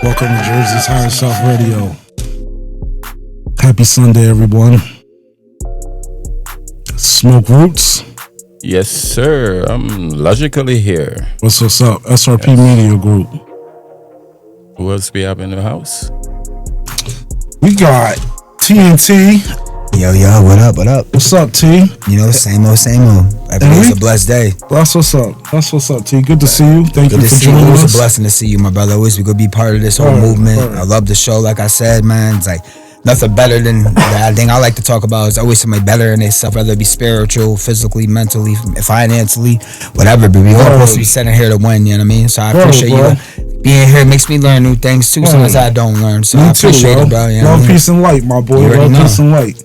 Welcome to Jerzys Higher South Radio. Happy Sunday, everyone. Smoke Roots. Yes, sir. I'm logically here. What's up? SRP Media Group. Who else we have in the house? We got TNT. Yo, what up? What's up, T? You know, same old. Every day's a blessed day. That's what's up, T. Good to see you. Thank you for joining us. It's a blessing to see you, my brother. Always be good to be part of this whole movement. I love the show, like I said, man. It's like nothing better than the thing I like to talk about is always somebody better than themselves, whether it be spiritual, physically, mentally, financially, whatever. But we all supposed to be sitting here to win, you know what I mean? So I appreciate you being here. It makes me learn new things too. Sometimes I don't learn. So I appreciate it, bro. You know Love, peace, and light, my boy. Love, peace, and light.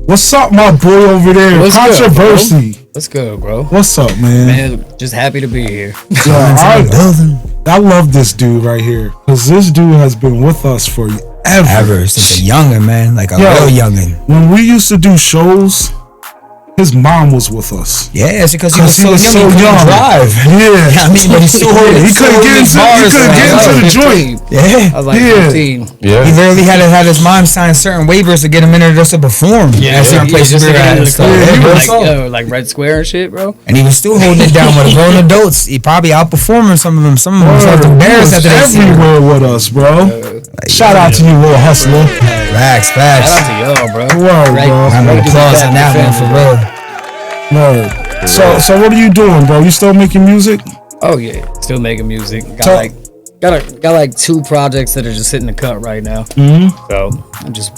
What's up, my boy over there? What's Controversy. Good, What's good, bro? What's up, man? Man, just happy to be here. I love this dude right here because this dude has been with us for ever since a youngin', man, like a real youngin'. When we used to do shows, his mom was with us. Yeah, it's because he was so young. He couldn't drive. Yeah, I mean, but he couldn't get into the joint. Yeah, I was like 15. Yeah, he literally had to have his mom sign certain waivers to get him in there just to perform. Yeah, certain places like Red Square and shit, bro. And he was still holding it down with grown adults. He probably outperforming some of them. Some of them felt embarrassed after they everywhere with us, bro. Shout out to you, little hustler. Facts. Shout out to y'all, bro. Word, bro. Round of applause on that one for real. Word. So what are you doing, bro? You still making music? Oh yeah, still making music. Got like 2 projects that are just sitting in the cut right now. So I'm just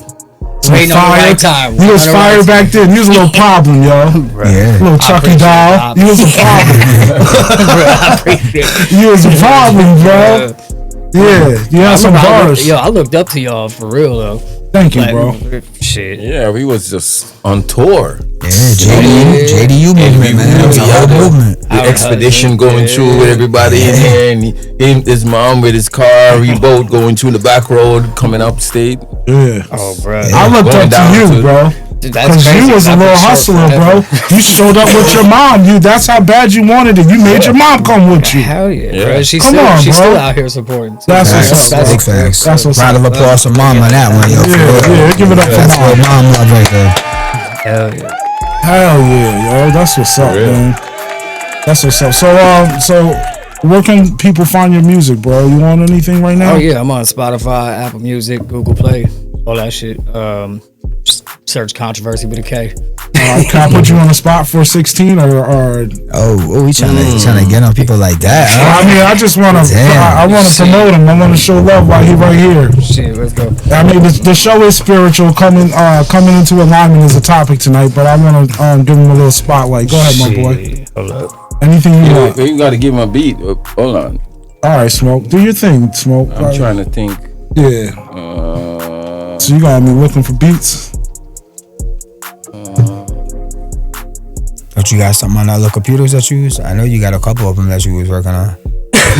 waiting on the right time. You was fired back then. You was a little problem, yo. Yeah. Little Chucky doll. You was a problem. You was a problem, bro. Yeah, you had some bars. I looked up to y'all for real though. Thank you, bro. Shit. Yeah, we was just on tour. Yeah, JDU movement, man. It was a whole movement. The expedition going through with everybody in here, and his mom with his car. We both going through the back road, coming upstate. Yeah. Oh, bro. I looked up to you, bro. Because you was a little hustler, bro. You showed up with your mom. That's how bad you wanted it. You made your mom come with you. Hell yeah, bro. She's still out here supporting. That's what's up. Big facts. That's what's up. Round of applause for mom on that one, yo. Yeah, give it up for mom. Mom love right there. Hell yeah, yo. That's what's up, man. That's what's up. So where can people find your music, bro? You on anything right now? Oh yeah, I'm on Spotify, Apple Music, Google Play, all that shit. Search Controversy with a K. Can I put you on the spot for 16 or? We trying to get on people like that. I mean, I just want to. I want to promote him. I want to show love while he right here. Shit, let's go. I mean, the show is spiritual. Coming into alignment is a topic tonight, but I want to give him a little spotlight. Go ahead, my boy. Hold up. Anything you want. You got to give him a beat. Hold on. All right, Smoke. Do your thing, Smoke. I'm trying to think. Yeah. So you got me looking for beats. Don't you got something on other computers that you use? I know you got a couple of them that you was working on.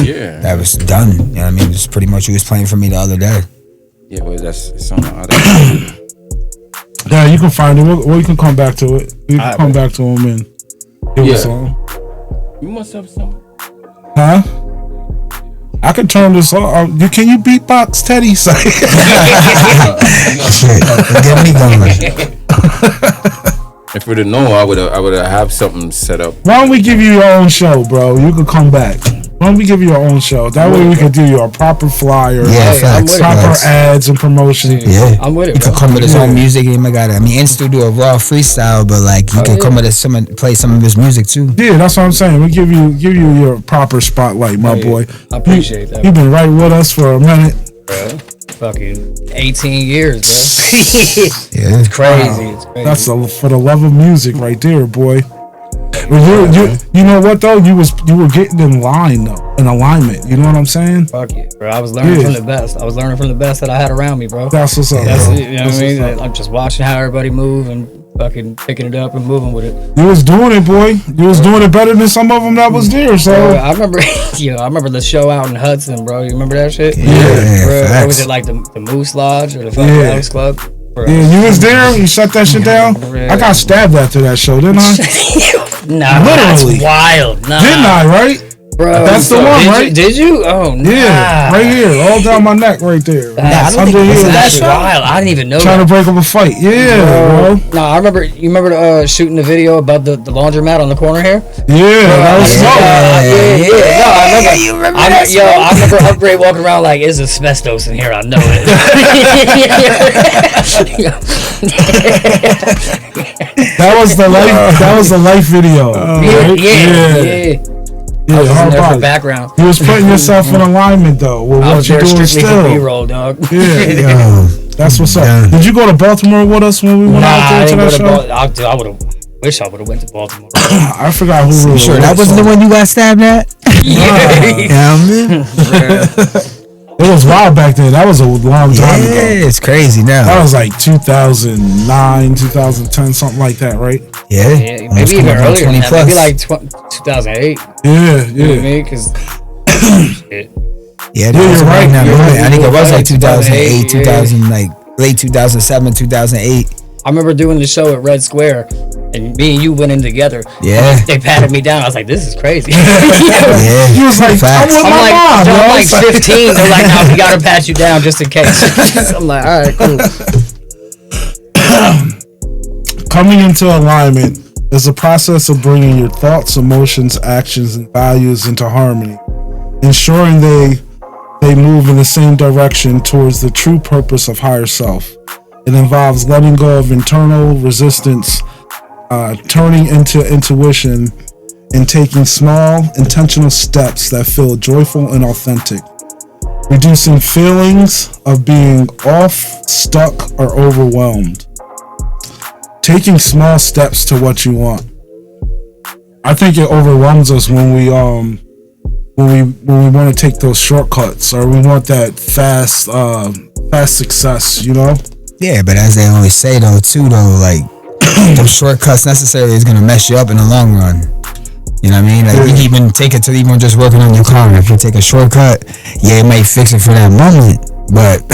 Yeah. That was done. You know what I mean? It's pretty much you was playing for me the other day. Yeah, well, it's on the other. Yeah, you can find it. Or you can come back to it. You can come back to him and give us some. You must have some. Huh? I can turn this on. Can you beatbox, Teddy? Shit, get me going. If we'd have known, I would have something set up. Why don't we give you your own show, bro? You could come back. Why don't we give you your own show? That way we could do your proper flyer, proper ads and promotion. Yeah, I'm with it. He could come with his own music. In studio a raw freestyle, but like he could come with play some of his music too. Yeah, that's what I'm saying. We give you your proper spotlight, my boy. I appreciate that. You've been right with us for a minute. Fucking 18 years, bro. Yeah, it's crazy. Wow. It's crazy. That's for the love of music right there, boy. You know what though? You were getting in line though, in alignment. You know what I'm saying? Fuck it, bro. I was learning from the best. I was learning from the best that I had around me, bro. That's what's up. That's it, you know what I mean? I'm just watching how everybody move and fucking picking it up and moving with it. You was doing it, boy. You was doing it better than some of them that was there. So I remember, I remember the show out in Hudson, bro. You remember that shit? Yeah, bro. Or was it like the Moose Lodge or the fucking Elks Club? Bro. Yeah, you was there. You shut that shit down. I got stabbed after that show, didn't I? Nah, literally. That's wild. Nah. Didn't I? Right? Bro, That's the one, right? Did you? Oh, no. Yeah, right here, all down my neck, right there. That's Under here. that's wild. I didn't even know Trying that. to break up a fight. Yeah, bro. No, I remember. You remember shooting the video about the laundromat on the corner here? Yeah, that was smoke. Yeah. No, I remember. You remember I that remember Upgrade walking around like, "It's asbestos in here." I know it. That was the life. That was the life video. Right? Yeah. Yeah, hard There for body. background. You was putting yourself in alignment though with I what was you're there doing strictly for still. B-roll, dog. Yeah, that's what's up. Did you go to Baltimore with us when we went Nah, out I there to didn't that go to show? Baltimore. I would have. Wish I would have went to Baltimore. I forgot who we were. Sure, that wasn't the one you got stabbed at? Yeah, man. It was wild back then. That was a long time ago. Yeah, it's crazy now. That was like 2009, 2010, something like that, right? Yeah, Yeah, maybe even about earlier than 20 that. plus. Maybe like 2008. Yeah, You know what I yeah. mean? Because Yeah, that Yeah, was you're right right. now. You're right. I think it was like 2008, 2008, 2000, like late 2007, 2008. I remember doing the show at Red Square, and me and you went in together. Yeah. They patted me down. I was like, "This is crazy." Yeah, He was like, facts. I'm with my mom, I'm yo. like 15. They're like, "No, we gotta pat you down just in case." I'm like, "All right, cool." Coming into alignment is a process of bringing your thoughts, emotions, actions, and values into harmony, ensuring they move in the same direction towards the true purpose of higher self. It involves letting go of internal resistance, turning into intuition, and taking small, intentional steps that feel joyful and authentic. Reducing feelings of being off, stuck, or overwhelmed. Taking small steps to what you want. I think it overwhelms us when we want to take those shortcuts, or we want that fast success, you know? Yeah, but as they always say though, like those shortcuts necessarily is gonna mess you up in the long run. You know what I mean? Like you can even take it to even just working on your car. If you take a shortcut, yeah, it might fix it for that moment. But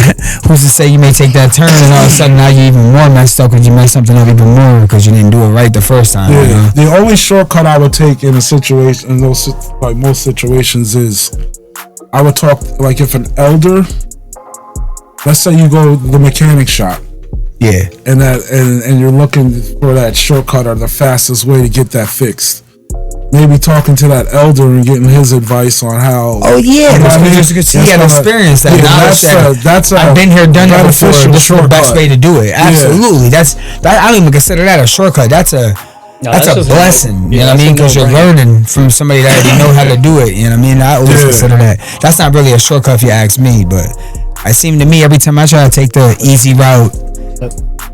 who's to say you may take that turn and all of a sudden now you're even more messed up because you messed something up even more because you didn't do it right the first time. Yeah. You know? The only shortcut I would take in a situation, in those like most situations, is I would talk like if an elder. Let's say you go to the mechanic shop. Yeah. And you're looking for that shortcut or the fastest way to get that fixed. Maybe talking to that elder and getting his advice on how. Oh yeah, because he had experience that knowledge. I've been here, done that before. This is the best way to do it. Absolutely, I don't even consider that a shortcut. That's a blessing. You know what I mean? Because you're learning from somebody that already know how to do it. You know what I mean? I always consider that. That's not really a shortcut if you ask me, but it seemed to me every time I try to take the easy route,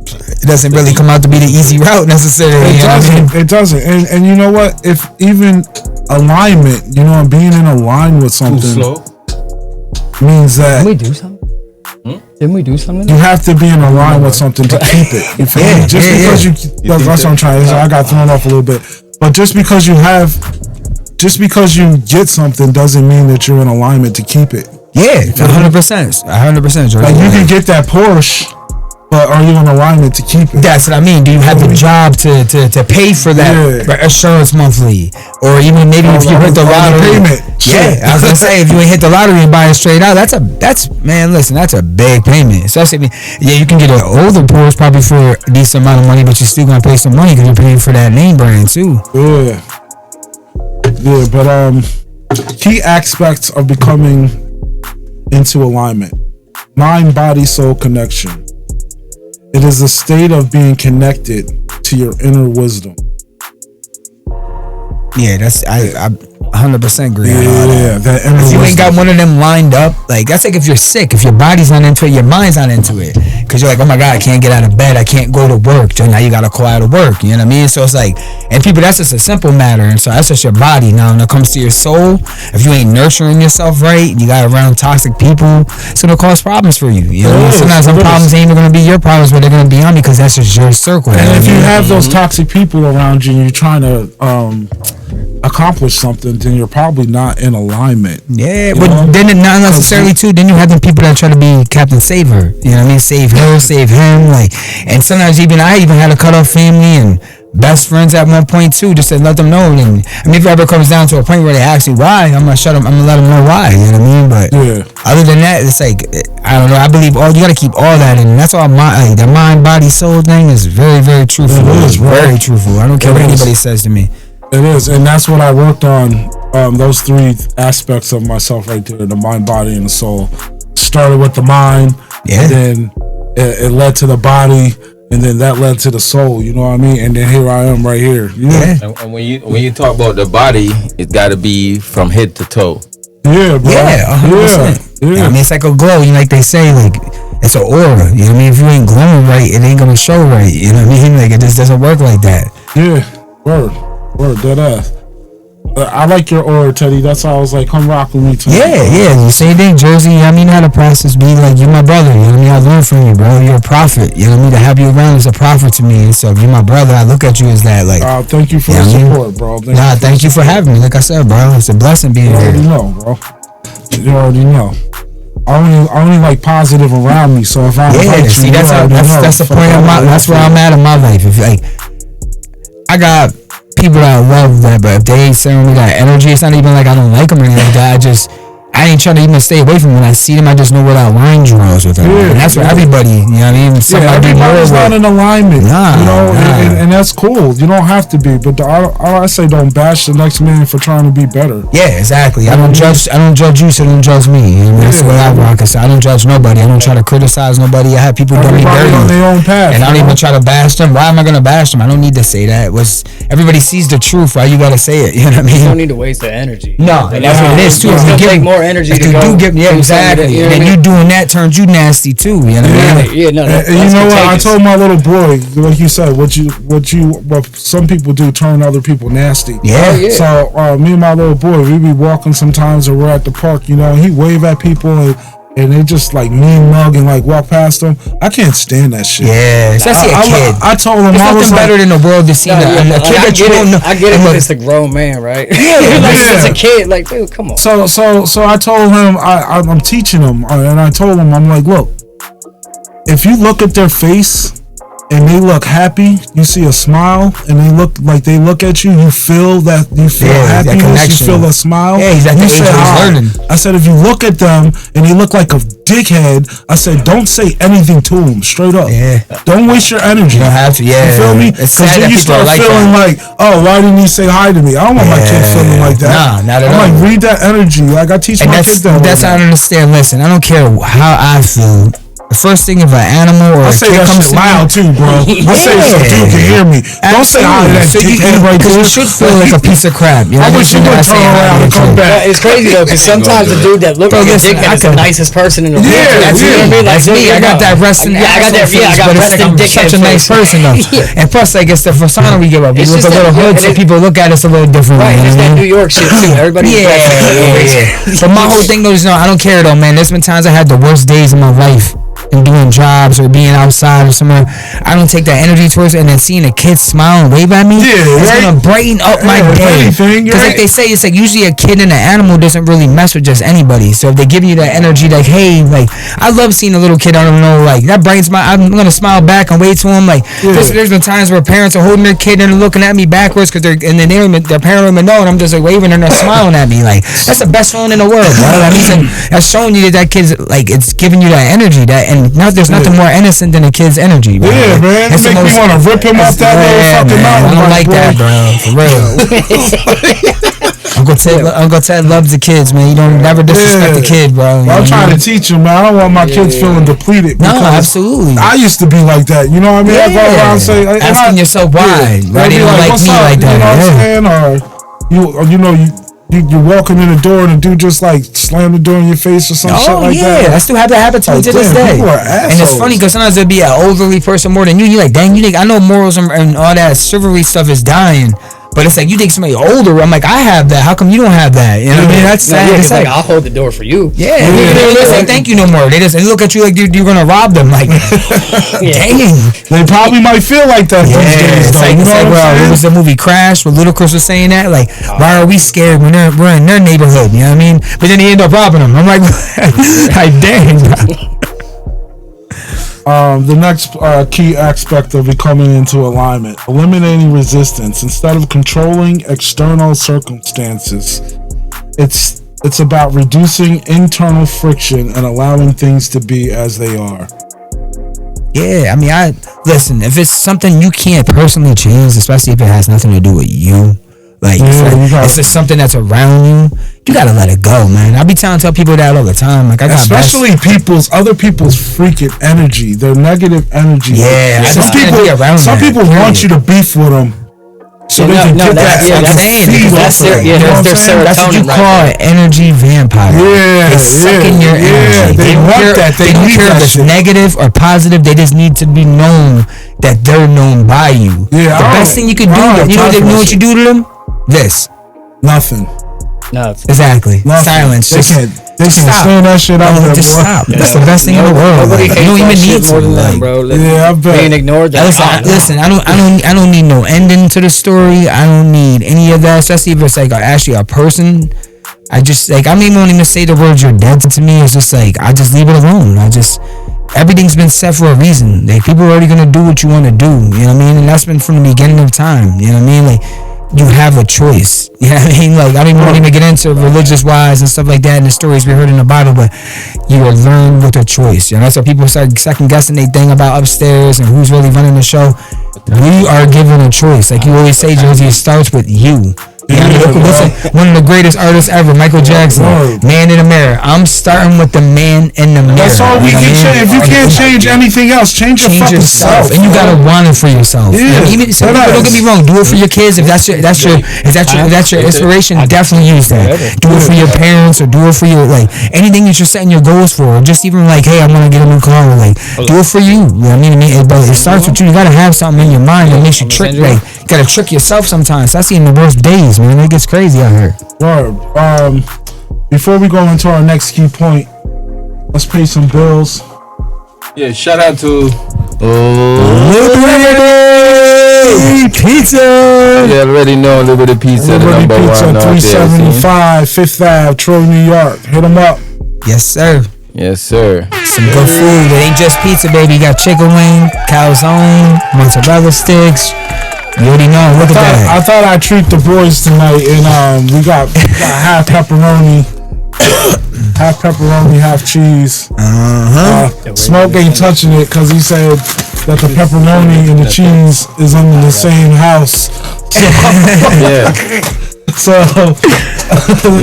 it doesn't really come out to be the easy route necessarily. It doesn't. And you know what? If even alignment, you know, being in a line with something means that. Didn't we do something? Didn't we do something? You have to be in a line with something to keep it. That's what I'm trying to say. I got thrown off a little bit. But just because you get something doesn't mean that you're in alignment to keep it. Yeah, 100%. 100%. Like you can get that Porsche, but are you in alignment to keep it? That's what I mean. Do you have the job to pay for that insurance monthly? Or even maybe if you hit the lottery. Yeah, I was gonna say if you ain't hit the lottery and buy it straight out, that's a big payment. Especially you can get an older Porsche probably for a decent amount of money, but you're still gonna pay some money because you're paying for that name brand too. Yeah, but key aspects of becoming into alignment: mind, body, soul connection. It is a state of being connected to your inner wisdom. Yeah, that's I 100% agree. That inner if you ain't got one of them lined up, like that's like if you're sick, if your body's not into it, your mind's not into it, because you're like, oh my god, I can't get out of bed, I can't go to work. So now you gotta call out of work. You know what I mean? So it's like, and people, that's just a simple matter, and so that's just your body. Now when it comes to your soul, if you ain't nurturing yourself right, you got around toxic people, it's gonna cause problems for you. You know, sometimes some problems ain't even gonna be your problems, but they're gonna be on because that's just your circle. And if you have those toxic people around you and you're trying to accomplish something, then you're probably not in alignment. Yeah, but then not necessarily too. Then you have the people that try to be Captain Saver. You know what I mean? Save her, save him. Like, and sometimes I even had a cut off family, and best friends at one point too, just to let them know. And I mean, if it ever comes down to a point where they ask me why, I'm gonna shut them. I'm gonna let them know why. You know what I mean? But other than that, it's like I don't know. I believe you gotta keep all that in. And that's all the mind, body, soul thing is very, very truthful. It is very truthful. I don't care what anybody says to me. It is, and that's what I worked on. Those three aspects of myself right there: the mind, body, and the soul. Started with the mind, and then it led to the body. And then that led to the soul, you know what I mean? And then here I am right here. Yeah. And when you talk about the body, it's got to be from head to toe. Yeah, bro. Yeah, 100%. Yeah. I mean, it's like a glow. You know, like they say, like it's an aura. You know what I mean? If you ain't glowing right, it ain't gonna show right. You know what I mean? Like it just doesn't work like that. Yeah. Word, dead ass. I like your aura, Teddy. That's why I was like, come rock with me tonight. Yeah. The same thing, Jersey. I mean, how the process be like, you're my brother. You know what I mean? I learned from you, bro. You're a prophet. You know what I mean? To have you around is a prophet to me. And so, if you're my brother, I look at you as that. Like, thank you for the support, bro. Thank you for having me. Like I said, bro, it's a blessing being here. You already know, bro. You already know. I only like positive around me. So if I invite you, see, that's the point of my. That's where I'm at in my life. If like, I got people that I love that, but if they ain't sending me that energy, it's not even like I don't like them or anything like that. I ain't trying to even stay away from them. When I see them, I just know where that line draws with them. And that's for everybody, you know what I mean? Everybody's not in alignment, you know, and that's cool. You don't have to be, but I say don't bash the next man for trying to be better. Yeah, exactly. I don't judge you, so don't judge me. You know, that's the way I rock. I don't judge nobody. I don't try to criticize nobody. I have people do me dirty on their own path, and I don't even try to bash them. Why am I gonna bash them? I don't need to say that. Everybody sees the truth. Why you gotta say it? You know what I mean? You don't need to waste the energy. No, and that's what it is too. It's gonna take more energy to go. Exactly. And then you doing that turns you nasty too. You know what I mean? Yeah, no. And you know what? I told my little boy, like you said, what some people do turn other people nasty. Yeah. So me and my little boy, we be walking sometimes, or we're at the park. You know, he wave at people and they just like mean mug and like walk past them. I can't stand that shit. Yeah, especially a kid. I told him it's nothing better than the world to see a kid that you don't know. I get it, but it's a grown man, right? It's a kid. Like, dude, come on. So I told him I'm teaching him, and I told him, I'm like, look, if you look at their face and they look happy, you see a smile, and they look at you, you feel happiness, you feel a smile. Yeah, exactly. I said, if you look at them and they look like a dickhead, I said, don't say anything to them, straight up. Yeah. Don't waste your energy. You don't have to, You feel me? Because then you start feeling like, oh, why didn't he say hi to me? I don't want my kid feeling like that. Nah, not at all. I'm like, read that energy. Like, I teach my kids that. That's how I understand. Listen, I don't care how I feel. The first thing if an animal or a kid comes to loud too, bro. I say so dude can hear me. Don't say hi to that dickhead right there. You should feel like a piece of crap. You know? I wish you would turn around and come back. It's crazy though, because sometimes the dude that looks like a dickhead is the nicest person in the world. Yeah, you know what I mean? Like me, I got that resting. I got resting dickhead. Such a nice person though. And plus, I guess the persona we give up, we look a little hood, so people look at us a little differently. Right, it's that New York shit too. Everybody. Yeah. But my whole thing though is, I don't care though, man. There's been times I had the worst days of my life. And doing jobs or being outside or somewhere, I don't take that energy towards it, and then seeing a kid smile and wave at me, it's gonna brighten up my day. Because like they say, it's like usually a kid and an animal doesn't really mess with just anybody. So if they give you that energy, like, hey, like I love seeing a little kid, I don't know, like that brightens my. I'm gonna smile back and wave to him. Like there's been times where parents are holding their kid and they're looking at me backwards because their parent don't even know, and I'm just like waving and they're smiling at me. Like that's the best feeling in the world, bro. That means that's showing you that kid's like it's giving you that enery, there's nothing more innocent than a kid's energy, bro. Yeah, man. It makes me want to rip him off that little fucking mountain. I don't like that, bro. For real. Uncle Ted loves the kids, man. You don't never disrespect the kid, bro. I'm trying to teach him, man. I don't want my kids feeling depleted. No, absolutely. I used to be like that. You know what I mean? I go around say, asking yourself why. Why do you like me like that? You know what I'm saying? Or you're walking in the door and the dude just like slam the door in your face or some shit like that. I still have that happen to me to this day. And it's funny because sometimes it'll be an elderly person more than you. You're like, dang, you think I know morals and all that chivalry stuff is dying. But it's like you think somebody older. I'm like, I have that. How come you don't have that? You know what I mean? That's sad. It's like I'll hold the door for you. Yeah, they say thank you no more. They look at you like you're gonna rob them. Like, dang. They probably might feel like that these days. Though, it was the movie Crash where Ludacris was saying that. Like, why are we scared when we're in their neighborhood? You know what I mean? But then he ended up robbing them. I'm like, like dang. Bro. The next key aspect of becoming into alignment: eliminating resistance. Instead of controlling external circumstances, it's about reducing internal friction and allowing things to be as they are. Yeah, I mean, listen, if it's something you can't personally change, especially if it has nothing to do with you, like, if it's something that's around you gotta let it go, man. I be tell people that all the time. Like, especially other people's freaking energy, their negative energy. Yeah, some people want you to beef with them. So they can get that. That's what you call an energy vampire. Yeah, they suck in your energy. They want that. They don't care if it's negative or positive. They just need to be known that they're known by you. Yeah, the best thing you can do. You know what you do to them? This. Nothing. Exactly. Nothing. Silence. They can stand that shit out there, just stop. That's the best thing in the world. Like, you don't even need to, bro. I bet. Being ignored. Listen, I don't need no ending to the story. I don't need any of that. Especially if it's like actually a person. I just like, I don't even say the words "you're dead" to me. It's just like, I just leave it alone. Everything's been set for a reason. Like, people are already gonna do what you want to do. You know what I mean? And that's been from the beginning of time. You know what I mean? Like, you have a choice. You know what I mean? Like, I don't even want to get into religious wise and stuff like that and the stories we heard in the Bible, but you are learned with a choice. You know, that's why people start second guessing their thing about upstairs and who's really running the show. We are given a choice. Like you always say, Jersey, it starts with you. Yeah, listen, one of the greatest artists ever, Michael Jackson, Man in the Mirror. I'm starting with the man in the mirror. That's all we can change. If you can't change anything else, change your fucking self. And you gotta want it for yourself. Yeah. Even don't get me wrong, do it for your kids. If that's your inspiration, definitely use that. Do it for your parents, or do it for your, like, anything that you're setting your goals for. Or just even like, hey, I'm gonna get a new car. Or like, do it for you. You know what I mean? But it starts with you. You gotta have something in your mind that makes you trick. Like, you gotta trick yourself sometimes. That's in the worst days, man. It gets crazy out here. Right. Before we go into our next key point, let's pay some bills. Yeah, shout out to Liberty Pizza. You already know Liberty Pizza, Liberty the number Pizza, one 375 Fifth Ave, Troy, New York. Hit them up. Yes, sir. Yes, sir. Some good food. It ain't just pizza, baby. You got chicken wing, calzone, mozzarella sticks. You already know. Look at that. I thought I'd treat the boys tonight, and we got half pepperoni, half cheese. Smoke ain't touching it because he said that the pepperoni and the cheese is under the same house. Yeah. So you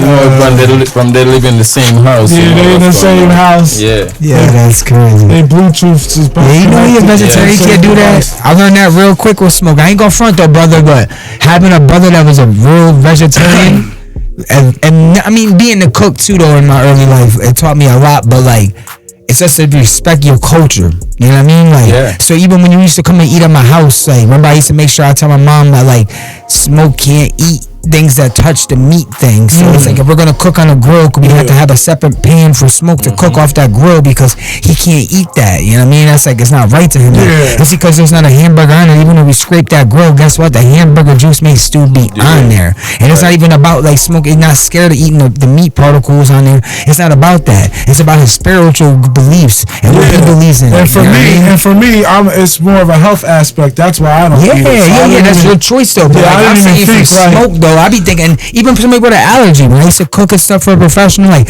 know, from they live in the same house. Yeah, they in the same house. Yeah, that's crazy. They Bluetooth is back. Yeah, you know you're a vegetarian, you can't do that. I learned that real quick with smoke. I ain't gonna front though, brother, but having a brother that was a real vegetarian, and I mean being a cook too though in my early life, it taught me a lot. But like, it's just to respect your culture. You know what I mean? Like, so even when you used to come and eat at my house, like, remember I used to make sure I tell my mom that like smoke can't eat things that touch the meat thing. So it's like, if we're gonna cook on a grill, we have to have a separate pan for smoke to cook off that grill because he can't eat that. You know what I mean? That's like, it's not right to him. It's because there's not a hamburger on it. Even when we scrape that grill, guess what? The hamburger juice may still be on there. And it's not even about like smoke. He's not scared of eating the meat particles on there. It's not about that. It's about his spiritual beliefs and what he believes in. And for me, it's more of a health aspect. That's why I don't eat it. Yeah, that's your choice though. But like, I'm saying for smoke though, I be thinking, even for somebody with an allergy, when I used to cook and stuff for a professional, like,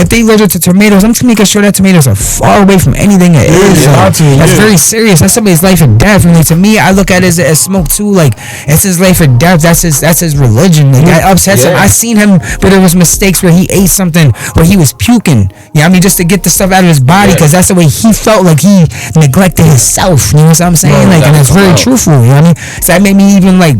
if they allergic to tomatoes, I'm just making sure that tomatoes are far away from anything that is. That's very serious. That's somebody's life or death. And like, to me, I look at it as smoke too. Like, it's his life or death. That's his religion. Like, that upsets him. I seen him where there was mistakes where he ate something where he was puking. You know what I mean? Just to get the stuff out of his body, because that's the way he felt. Like, he neglected himself. You know what I'm saying? Like, and that's very truthful. You know what I mean? So that made me even like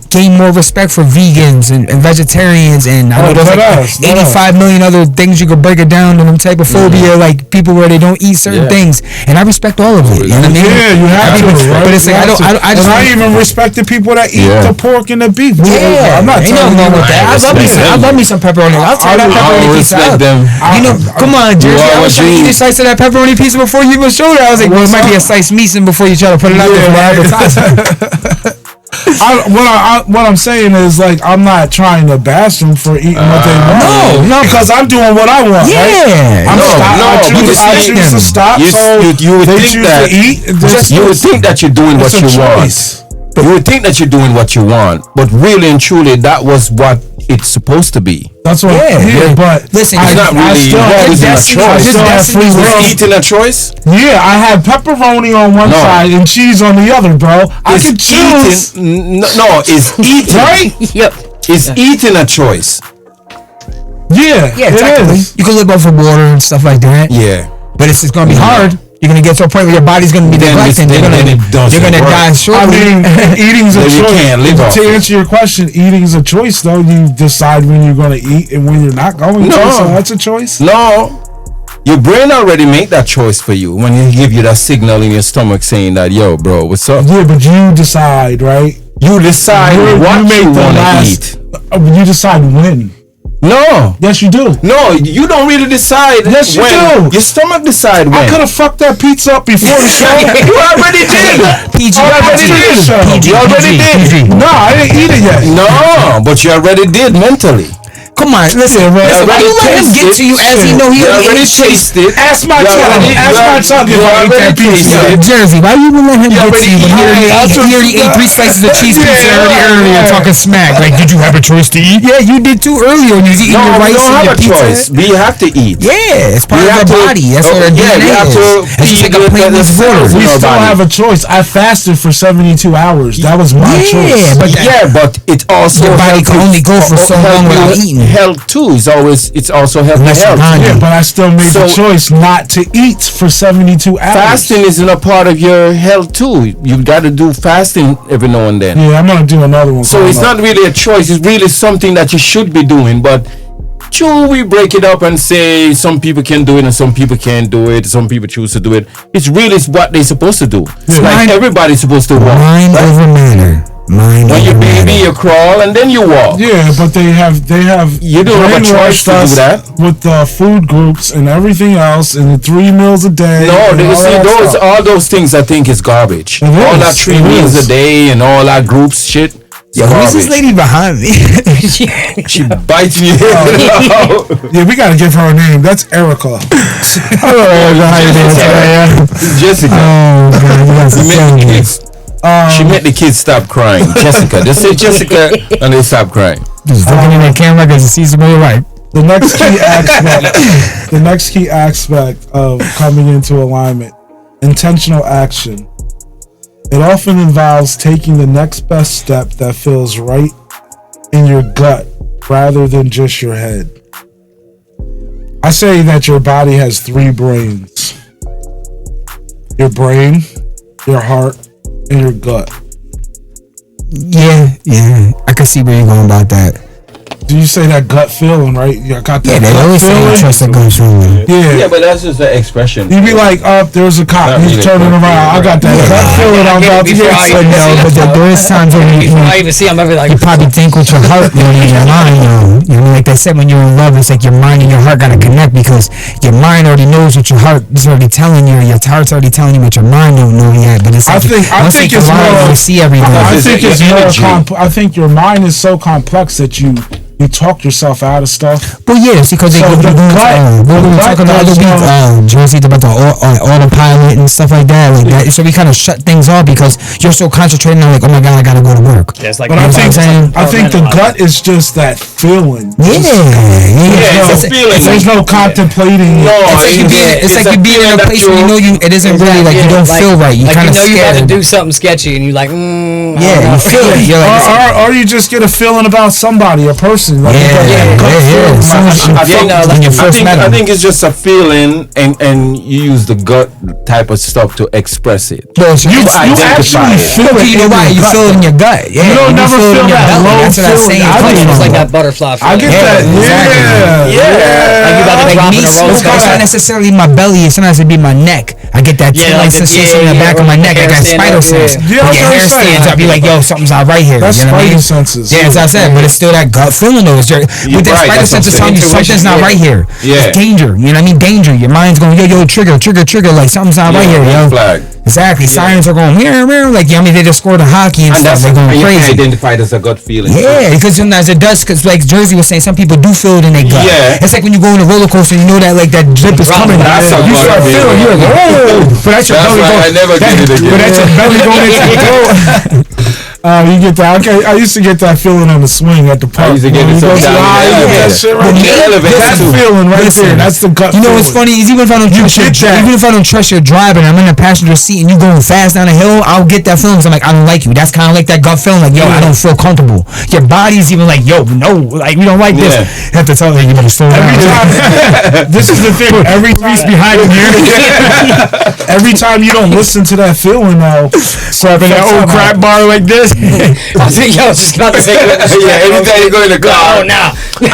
gain more respect for vegans and vegetarians, and I know there's like 85 million other things you could break it down to them type of phobia, like people where they don't eat certain things, and I respect all of it. You know what I mean? Yeah, you have to. But it's like, I even respect the people that eat the pork and the beef. Yeah, I'm not telling you with that. I love me some pepperoni. I'll try that pepperoni pizza out. You know, come on, Jersey. I was trying to eat a slice of that pepperoni pizza before you even showed it. I was like, well, it might be a slice missing before you try to put it out there for advertising. What I'm saying is like I'm not trying to bash them for eating what they want. No, because I'm doing what I want. Yeah, right? I choose to stop. You would think that you would think that you're doing what you want. You would think that you're doing what you want, but really and truly, that was what it's supposed to be. That's what. Yeah, but listen, it's not really. Is eating a choice? Yeah, I had pepperoni on one side and cheese on the other, bro. I could choose. No, is eating right? Yep. Is eating a choice? Yeah, exactly. You can live off of water and stuff like that. Yeah, but it's gonna be hard. You're gonna get to a point where your body's gonna be neglected. You're gonna die shortly. I mean, eating's a choice. To answer your question, eating's a choice, though. You decide when you're gonna eat and when you're not going to. So that's a choice. No, your brain already made that choice for you when he give you that signal in your stomach saying that, yo, bro, what's up? Yeah, but you decide, right? You decide what you wanna eat. You decide when. No. Yes, you do. No, you don't really decide. Yes, you do. Your stomach decide when. I could have fucked that pizza up before the show. You already did. You already did. No, I didn't eat it yet. No, but you already did mentally. Come on, listen, bro. Why you let him get to you as he know he already tasted? Ask my son. Ask my son if I ate that pizza. Jersey, why you let him get to you when he already ate 3 slices of cheese pizza earlier talking smack? Like, did you have a choice to eat? Yeah, you did too earlier when you was eating your rice and your pizza. Choice. We have to eat. Yeah, it's part of our body. That's what our DNA is. It's just like a plate with water. We still have a choice. I fasted for 72 hours. That was my choice. But it also your body can only go for so long without eating. Health too. It's also healthy health. Yeah, but I still made the choice not to eat for 72 hours. Fasting isn't a part of your health too. You got to do fasting every now and then. Yeah, I'm gonna do another one. So it's not really a choice. It's really something that you should be doing. But we break it up and say some people can do it and some people can't do it. Some people choose to do it. It's really what they're supposed to do. It's like everybody's supposed to walk. Mind over matter. When you're baby, you crawl and then you walk. Yeah, but they have you don't have a choice to do that with the food groups and everything else and the 3 meals a day. No, all those things I think is garbage. All that 3 meals a day and all that groups shit. Yo, who's this lady behind me? She bites me. Yeah, we gotta give her a name. That's Erica. Jessica. She made the kids stop crying. Jessica. Just say Jessica and they stop crying. Just looking in the camera because it sees them your right. The next key aspect of coming into alignment, intentional action. It often involves taking the next best step that feels right in your gut rather than just your head. I say that your body has 3 brains. Your brain, your heart, and your gut. Yeah, I can see where you're going about that. Do you say that gut feeling, right? You got that. Yeah, they always say trust that gut feeling. Yeah, but that's just an expression. You'd be like, oh, there's a cop. He's turning around. I got that gut feeling. I'm about to get. But there is times when you even see, I'm ever like, you probably think with your heart more than your mind. You know, like they said, when you're in love, it's like your mind and your heart gotta connect because your mind already knows what your heart is already telling you. Your heart's already telling you what your mind don't know yet. But it's like I think it's more. See everything. I think it's more. I think your mind is so complex that you talk yourself out of stuff. Well, yes, because we were talking about the other week, Jersey, about the autopilot and stuff like that, So we kind of shut things off because you're so concentrating on like, oh my god, I gotta go to work. Yeah, but I think the gut is just that feeling. Yeah. There's no contemplating. No, it's like you being in a place where you know it isn't really like you don't feel right. You kind of you got to do something sketchy and you're like, you feel it. Or you just get a feeling about somebody, a person. Like I think it's just a feeling, and you use the gut type of stuff to express it. You actually feel it. You know why? You feel it in your gut. Yeah, you don't never feel that low feeling. I think it's like that butterfly feeling. I get that. Yeah. Like you about to drop in a rose garden. It's not necessarily my belly. Sometimes it be my neck. I get that tingling sensation in the back of my neck. I got spider sense. Your hair stands up. You're like, yo, something's not right here. That's spider senses. Yeah, as I said, but it's still that gut feeling. With that spider sense is telling you something's not right here. Yeah. It's danger. You know what I mean? Danger. Your mind's going, yo, trigger. Like something's not right here, yo. Flag. Exactly. Sirens are going, like, I mean, they just scored a hockey and stuff. They're going crazy. Identified as a gut feeling. Yeah, because sometimes it does, because like Jersey was saying, some people do feel it in their gut. Yeah. It's like when you go on a roller coaster, you know that like that drip is coming. That's a You start feeling, you're like, oh, but that's your belly going. I never did it again. But that's your belly going into your throat. You get that. Okay, I used to get that feeling on the swing at the park. I used to get it so down in the elevator. That feeling right there. That's the gut. You know what's funny is even if I don't trust your driving, I'm in the passenger seat and you going fast down the hill, I'll get that feeling because I'm like, I don't like you. That's kind of like that gut feeling, like, yo, I don't feel comfortable. Your body's even like, yo, no, like we don't like this. You have to tell them, you better slow down. This is the thing. Every time behind here. Every time you don't listen to that feeling though, so in that old crap bar like this. I think I was just about to say. Every time you go in the car, and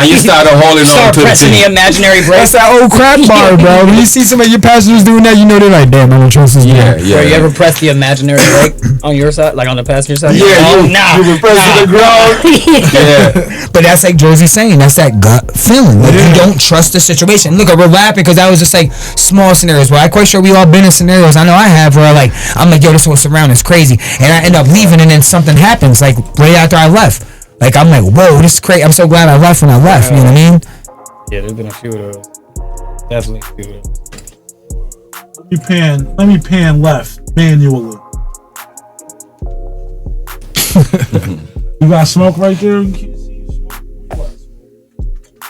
you start holding on to pressing the imaginary brake. That's that old crap bar, bro. When you see some of your passengers doing that, you know they're like, damn, I don't trust this man. Yeah. You ever press the imaginary brake on your side, like on the passenger side? Yeah, you were pressing the ground. Yeah, but that's like Jersey saying, that's that gut feeling. Like you don't trust the situation. Look, we're laughing because that was just like small scenarios. Where I'm quite sure we all been in scenarios. I know I have where like I'm like, yo, this what's around is crazy, and I end up leaving, and then something happens like right after I left. Like I'm like, whoa, this is crazy. I'm so glad I left when I left. You know what I mean? Yeah, there's been a few of those. Definitely a few of those. Let me pan left manually. You got smoke right there.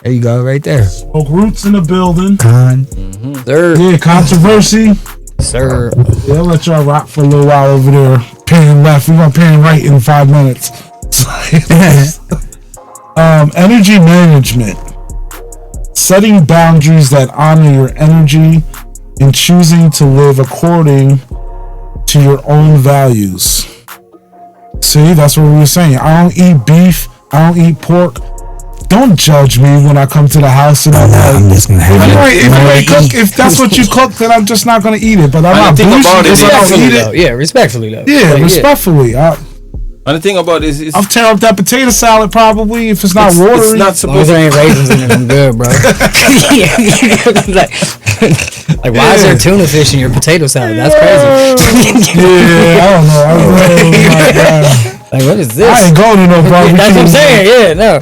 There you go, right there. Smoke Roots in the building. Sir. Yeah, controversy. Sir. Yeah, I'll let y'all rock for a little while over there. Pan left. We're gonna pan right in 5 minutes. Energy management. Setting boundaries that honor your energy and choosing to live according to your own values. See, that's what we were saying. I don't eat beef. I don't eat pork. Don't judge me when I come to the house and I'm just gonna have if that's what you cook, then I'm just not gonna eat it. But I'm not bougie if I don't eat it. Yeah, respectfully though. Yeah, respectfully. And the thing about this is, I'll tear up that potato salad probably if it's not watery. It's not supposed to. There ain't raisins in it. I'm good, bro. like, why is there tuna fish in your potato salad? That's crazy. Yeah, I don't know. Like, what is this? I ain't going to no barbecue. That's what I'm saying. Yeah, no.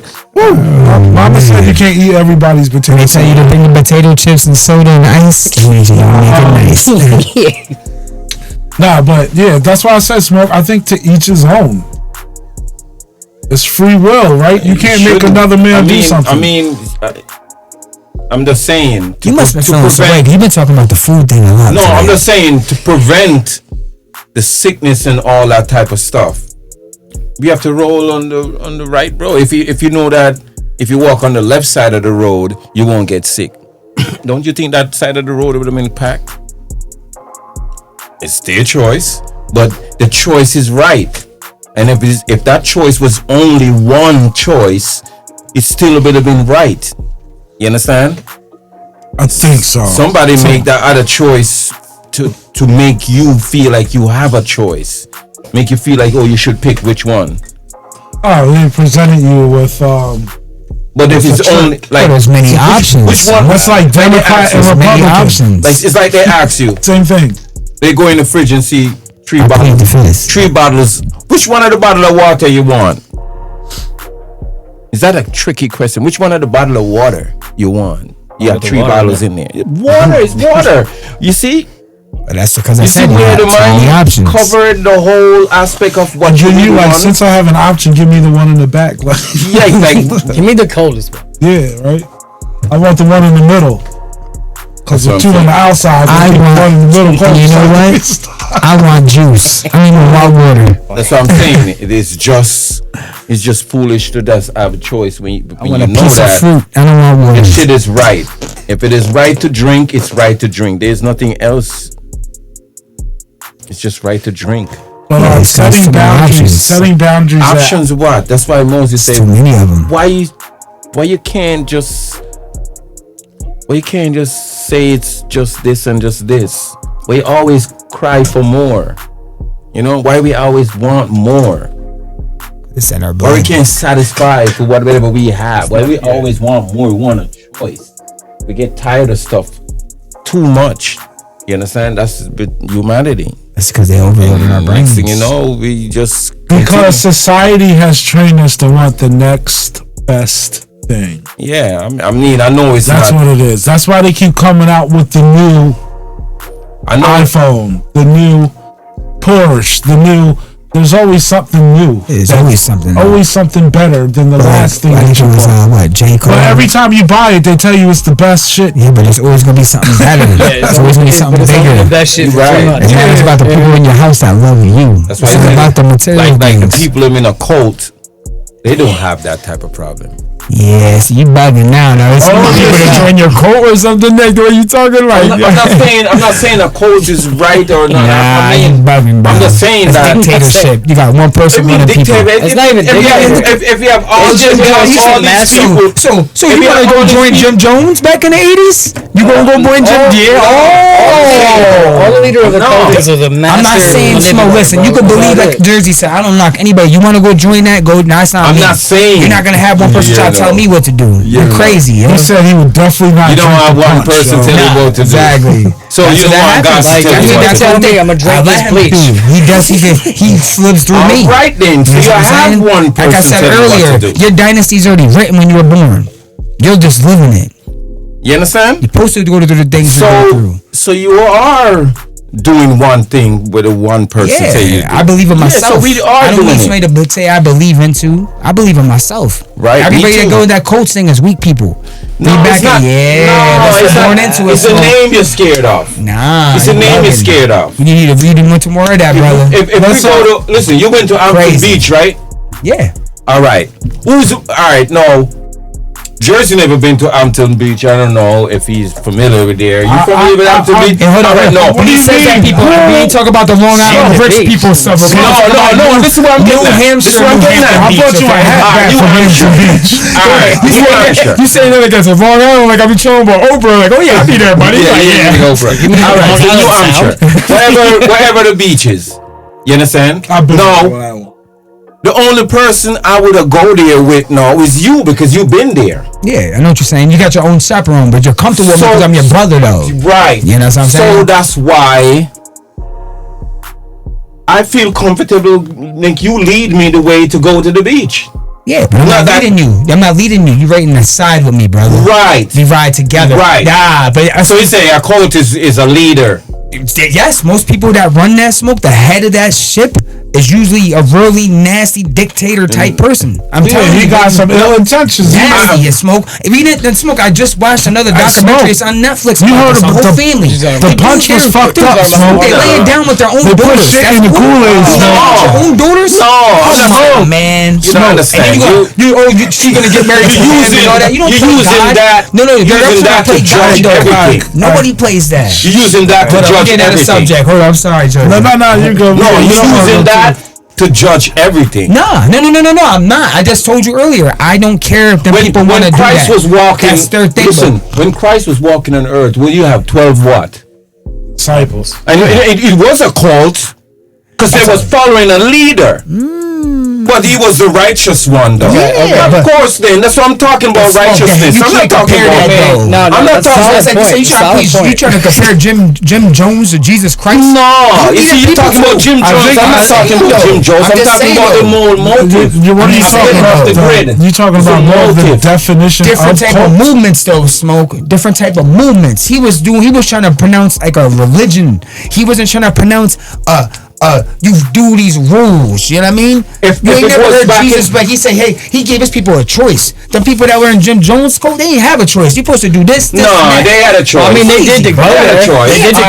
Mama said you can't eat everybody's potato. They tell you to bring the potato chips and soda and ice. Make it nice. Nah, but yeah, that's why I said smoke. I think to each his own. It's free will, right? You can't make another man do something. I'm just saying. You must have been feeling so way. You've been talking about the food thing a lot. No, I'm just saying to prevent the sickness and all that type of stuff. We have to roll on the right road. If you know that if you walk on the left side of the road, you won't get sick. Don't you think that side of the road would have been packed? It's their choice, but the choice is right. And if that choice was only one choice, it still would have been right. You understand? I think so. Somebody make that other choice to make you feel like you have a choice. Make you feel like, oh, you should pick which one. Oh, they presented you with but if it's only like there's many options. Which one? What's like Democrat and Republican options? Like it's like they ask you. Same thing. They go in the fridge and see three bottles. Which one of the bottle of water you want? Is that a tricky question? Which one of the bottle of water you want? You have 3 bottles in there. Water is water. You see? But that's because I said where the mind options. Covered the whole aspect of what you need. Like, since I have an option, give me the one in the back. Like, yeah, like give me the coldest one. Yeah, right. I want the one in the middle. Because the 2 on the outside, I want one in the middle. You know what? I want juice. I mean, want water. That's what I'm saying. It's just foolish to just have a choice when you know that fruit. I don't want water. The shit is right. If it is right to drink, it's right to drink. There's nothing else. It's just right to drink. But setting boundaries. Options what? That's why Moses said. Too many of them. Why you can't just say it's just this and just this? We always cry for more. You know why we always want more? It's in our blood. Or we can't satisfy for whatever we have. Why we always want more? We want a choice. We get tired of stuff too much. You understand? That's humanity. That's because they overloaded our brains. Next thing you know, we just because society has trained us to want the next best thing. Yeah, I mean, I know it's that's not, what it is. That's why they keep coming out with the new iPhone, the new Porsche, the new. There's always something new. There's always something new. Always something better than the last thing that you bought. What, J. Cole? But every time you buy it, they tell you it's the best shit. Yeah, but it's always gonna be something better. It's always gonna be something bigger. The best shit. Right. It's not about the people in your house that love you. That's why it's about the material like the things. people in a cult, they don't have that type of problem. Yeah, so you bugging now. Now it's people that join your cult or something. Like the way you talking like. I'm not saying a cult is right or not. Nah, you bugging, bro. I'm just saying that dictatorship. You got one person running people. It's not even dictatorship. If you have all these people, so you gonna go join Jim Jones back in the 80s? You gonna go join Jim? All the leader of the cult is a master. I'm not saying Smoke. Listen, you can believe like Jersey said. I don't knock anybody. You want to go join that? Go. Nah, it's not. I'm not saying you're not gonna have one person try to tell me what to do. You're crazy. He said he would definitely not. You don't have one person tell you what to do. Exactly. So you don't want God to tell you what to do. I'm gonna drink this bleach. He does. He slips through me. All right then. So you have one person. Like I said earlier, your dynasty's already written when you were born. You're just living it. You understand? You're supposed to go through the things you go through. So you are doing one thing with a one person say you do. I believe in myself. So we are I don't doing need somebody to say I believe into. I believe in myself. Right. Everybody that go with that coach thing is weak people. No, it's not. It's born into it. It's a name you're scared of. Nah. It's a name you're scared of. You need to read much more of that, brother. If we go to listen, you went to Hampton Beach, right? Yeah. All right. All right? No. Jersey never been to Hampton Beach. I don't know if he's familiar with there. You familiar with Hampton Beach? Hold on, no. When he says that, people, we ain't talk about the Long Island rich people stuff. No. This is what I'm getting at. This is what I'm getting at. I bought you a hat back from Hampton Beach. All right. New Hampshire. You say that like that's a Long Island, like I be showing about Oprah. Like, oh yeah, I'll be there, buddy. Yeah, Oprah. All right. So New Hampshire, wherever the beach is. You understand? No. The only person I would have go there with now is you because you've been there. Yeah, I know what you're saying. You got your own chaperone, but you're comfortable with me because I'm your brother, though. Right. You know what I'm saying? So that's why I feel comfortable. Like you lead me the way to go to the beach. Yeah, but I'm not leading you. I'm not leading you. You're right in the side with me, brother. Right. We ride together. Right. Nah, but so you say a coach is a leader. Yes, most people that run that smoke, the head of that ship is usually a really nasty dictator type person. I'm telling you, he got some ill intentions. Nasty, smoke. If you didn't smoke, I just watched another documentary. It's on Netflix. You heard about the whole family. The punch was fucked up. Smoke. They lay it down with their own daughters. They put shit in the Kool-Aid. Your own daughters? No, come on, man. You don't understand. She's gonna get married to him and all that. You don't play God. No, you're using that to judge everything. Nobody plays that. You're using that to judge everything. Subject. Hold on, I'm sorry, Joe. No, you go. No, you're using that to judge everything. No, I'm not. I just told you earlier. I don't care if the people want to do that. When Christ was walking, that's their thing. Listen, when Christ was walking on earth, will you have 12 what? Disciples. And it was a cult because they was following a leader. But he was the righteous one, though. Yeah, of course. Then that's what I'm talking about. Righteousness. I'm not talking about that. No, I'm not talking about. You trying to compare Jim Jones to Jesus Christ? No, you see, you're talking about Jim Jones. I'm not talking about Jim Jones. I'm talking about the motive. What are you talking about? You talking about more of the definition of different type of movements, though. Smoke different type of movements. He was trying to pronounce like a religion. He wasn't trying to pronounce you do these rules, you know what I mean? If you ain't never heard Jesus, but he said, hey, he gave his people a choice. The people that were in Jim Jones' school, they didn't have a choice. You're supposed to do this. No, they had a choice. I mean, they did to go there. They did to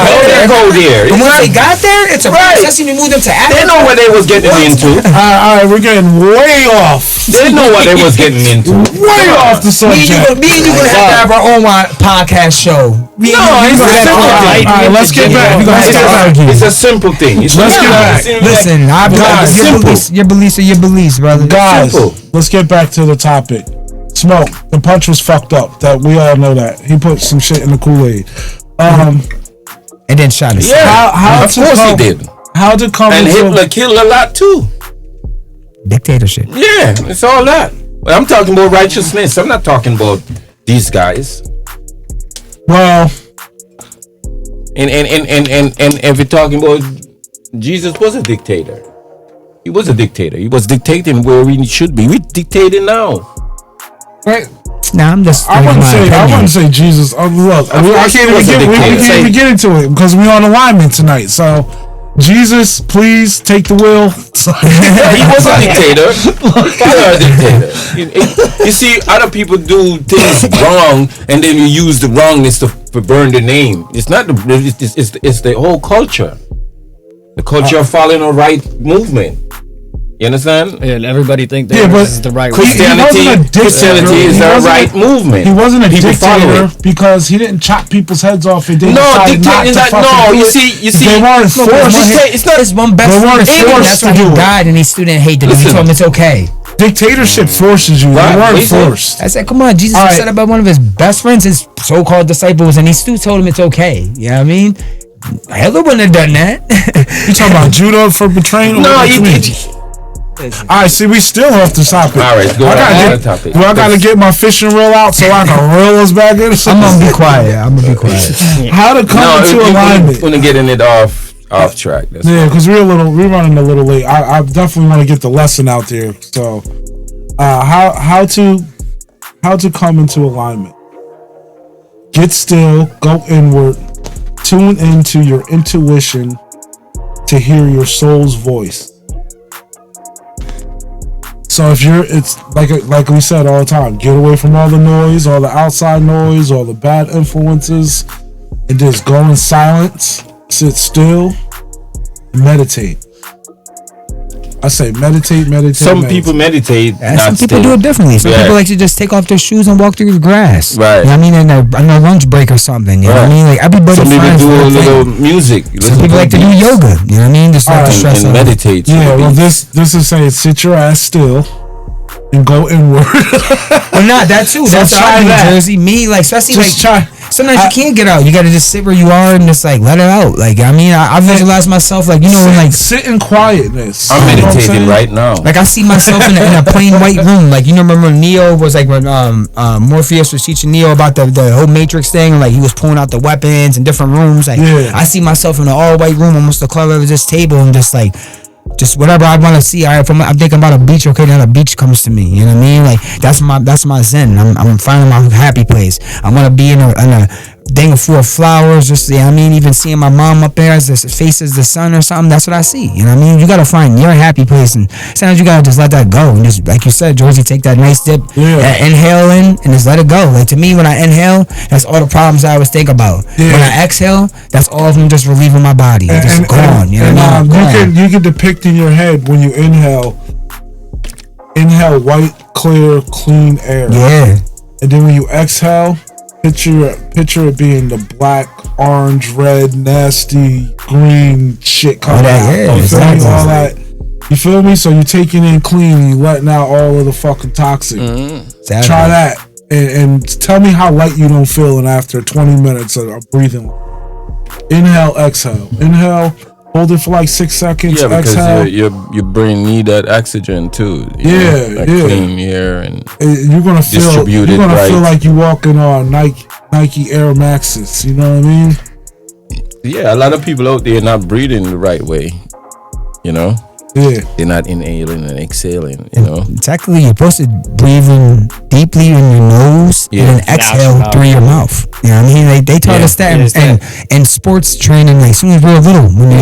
go there. But once they got there, it's a process and you move them to Africa. They know what they was getting into. All right, we're getting way off. They know what they was getting into. Way off the subject. Me and you gonna have to have our own podcast show. No, it's a simple thing. All right, let's get back. It's a simple thing. Let's get back. Listen, your beliefs are your beliefs, brother. Guys, let's get back to the topic. Smoke. The punch was fucked up. That we all know that. He put some shit in the Kool-Aid. And then shot us. Yeah, of course he did. How to come and Hitler killed a lot too. Dictatorship. Yeah, it's all that. But I'm talking about righteousness. I'm not talking about these guys. Well, and if you're talking about Jesus was a dictator. He was a dictator. He was dictating where we should be. We're dictating now. Right. Nah, I'm just. I wouldn't say Jesus. Look, we can't even get into it because we on alignment tonight. So, Jesus, please take the wheel. He was a dictator. You see, other people do things wrong, and then you use the wrongness to burn the name. It's not it's the whole culture. The culture of following a right movement. You understand? Yeah, and everybody think that this is the right way. Christianity is the right movement. He wasn't a dictator because he didn't chop people's heads off and they decided not to fucking do it. You see, they weren't forced. It's not his one best friend. That's why he died and he still didn't hate them. He told him it's okay. Dictatorship forces you. They weren't forced. I said, come on, Jesus said about one of his best friends, his so-called disciples, and he still told him it's okay. You know what I mean? Hitler wouldn't have done that. You talking about Judah for betraying him? No, he did. Alright, see, we still off the topic. Alright, go on the topic. Do I gotta get my fishing reel out so I can reel us back in? I'm gonna be quiet. How to come into alignment? I'm gonna getting it off track. Because we're running a little late. I definitely want to get the lesson out there. So, how to come into alignment? Get still. Go inward. Tune into your intuition to hear your soul's voice. So it's like we said all the time, get away from all the noise, all the outside noise, all the bad influences, and just go in silence, sit still, and meditate. I say meditate. Some people meditate. Some people do it differently. Some people like to just take off their shoes and walk through the grass. Right. You know what I mean? In a lunch break or something. You know what I mean? Like everybody. Some people do a little music. Some people like to do yoga. You know what I mean? Just like to stress and meditate. Yeah. Well, this is saying sit your ass still and go inward. Well, not that too. That's how I do, Jersey. Me, like, especially just like. Sometimes you can't get out. You gotta just sit where you are and just like let it out. Like I mean, I visualize myself like like sit in quietness. I'm meditating right now. Like I see myself in a plain white room. Like remember Neo was like when Morpheus was teaching Neo about the whole Matrix thing. And, like he was pulling out the weapons in different rooms. Like I see myself in an all white room, almost the color of this table, and just whatever I want to see. I'm thinking about a beach. Okay, then a beach comes to me. You know what I mean? Like that's my zen. I'm finding my happy place. I want to be in a thing full of flowers. Just I mean, even seeing my mom up there as the face as the sun or something. That's what I see. You know what I mean? You gotta find your happy place, and sometimes you gotta just let that go and just like you said, Jersey, take that nice dip, inhale in, and just let it go. Like to me, when I inhale, that's all the problems I always think about. When I exhale, that's all of them just relieving my body. Just gone. You know what I mean? You can depict in your head when you inhale white, clear, clean air. Yeah. And then when you exhale, picture it being the black, orange, red, nasty, green shit coming out. You feel me? All that. You feel me? So you taking in clean and you letting out all of the fucking toxic. Try that and tell me how light you don't feel in after 20 minutes of breathing. Inhale, exhale. Inhale. Hold it for like 6 seconds. Yeah, because exhale. your brain need that oxygen too. Clean air and you're gonna feel. You're gonna feel like you walking on Nike Air Maxes. You know what I mean? Yeah, a lot of people out there not breathing the right way. You know. Yeah. They're not inhaling and exhaling. You know. Technically, you're supposed to breathe in deeply in your nose and then exhale through your mouth. You know what I mean? Like, they taught us that in sports training. Like, as soon as we were little, when you